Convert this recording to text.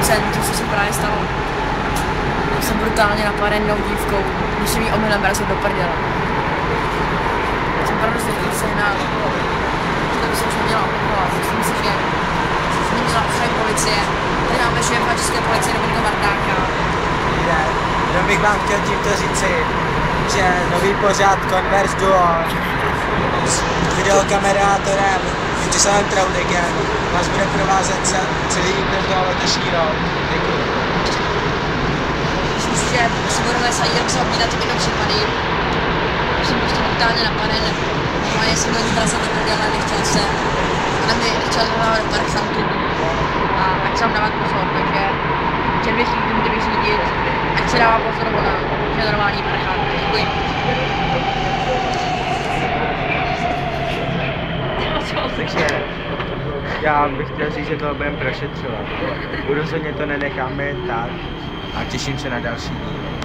centru, co se právě stalo. Jsem brutálně napaden jednou dívkou, když jsem jí omylem vrazil do prdele. Jsem opravdu zvěděl sehnal. To by se už neměla opakovat. Myslím si, že jsem měla přijít policie. Tady máme šéfa české policie Dominika Martáka. Jenom bych vám chtěl tímto říci, že nový pořád Converse Duo s videokamerátorem Vítězslavem Traudigem vás bude provázet celý tento letošní rok. Děkuji. Myslím si, že si budeme se jenom se obídat těmito případy. Jsem prostě brutálně napaden. Normálně jsem do ní vrazil do prdele, nechtěl jsem. Ona mi chtěla zavolávat do parchantu. A ať se vám dávat pozor, takže chtěl bych řídit, ať se dává pozor ona, že je normální parchant. Děkuji. Takže já bych chtěl říct, že to budeme prošetřovat. Rozhodně to nenecháme jen tak a těším se na další díl.